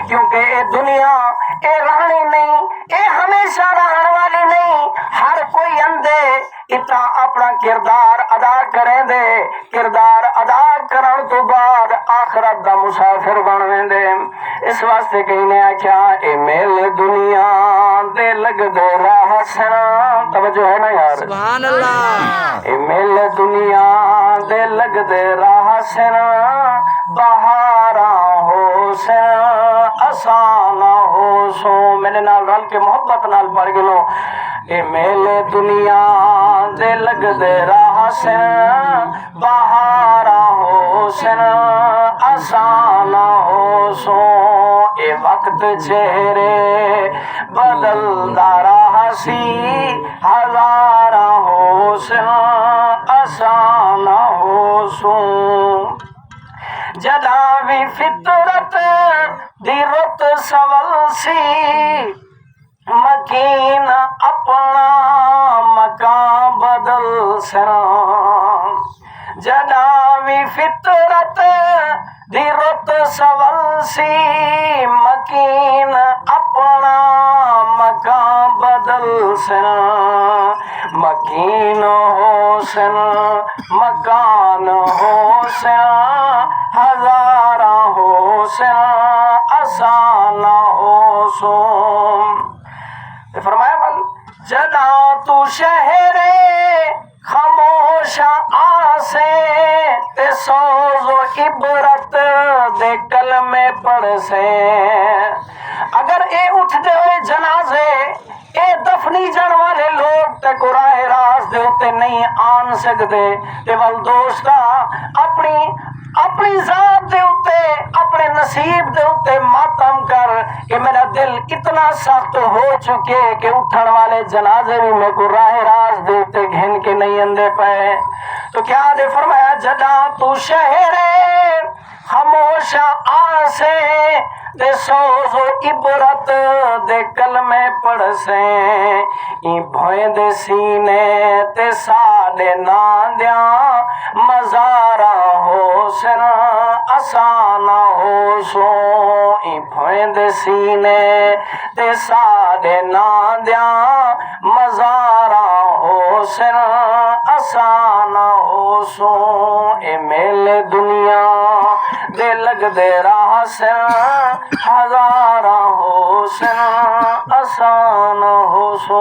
क्योंकि ये दुनिया ये रहनी नहीं, ये हमेशा रहने वाली नहीं। हर कोई अंधे इतना अपना किरदार अदा करें दे, किरदार अदा करने तो बाद आखिरत दा मुसाफिर बन दे। इस वास्ते कहीं ने आख्या ए मेल दुनिया दे लगदे राह सना। तवज्जो है ना यार, सुभान अल्लाह। ए मेल दुनिया दे लगदे राह सना, बहारा हो से आसाना हो सो। मैंने नाल रल के मोहब्बत नाल पढ़ गिलो, ए मेले दुनिया दे लगदे राह से बहारा हो से आसाना हो सो। ए वक्त चेहरे बदलदा राह सी, हजारा हो से आसाना हो सो। जदा भी फितरत दी रुत सवल सी, मकीन अपना मकान बदल सना। जदा भी फितरत दी रुत सवल सी, मकीन अपना मकान बदल सना। मकीन हो सना मकान हो सना, हजारा हो सना आसाना हो सो। फरमाया बल जदा तू शहरे खामोश आसे, ते सोजो इबरत दे कलमे पढ़ से। अगर ए उठते हुए जनाजे ए दफनी जन वाले लोग ते कुराए रास दे उत्ते नहीं आन सकते, ते वल दोस्ता अपनी जात दे उत्ते अपने नसीब दे उत्ते मातम कर कि मेरा दिल इतना सख्त हो चुके कि उठन वाले जनाजे भी मेरे को राह रास दे उत्ते घिन के नहीं अंदे पे। तो क्या दे फरमाया जदा तू शहरे खामोश आसे, दे सोजो इबरत दे कलमे पढ़ से। ई भोए दे सीने ते साडे ना दिया, मजारा हो सना आसाना हो सो। ई भोए दे सीने ते साडे ना दिया, मजारा हो सना आसाना हो सो। ए मेले दुनिया दे लगदे राह से, हजारा हो सना आसान हो सो।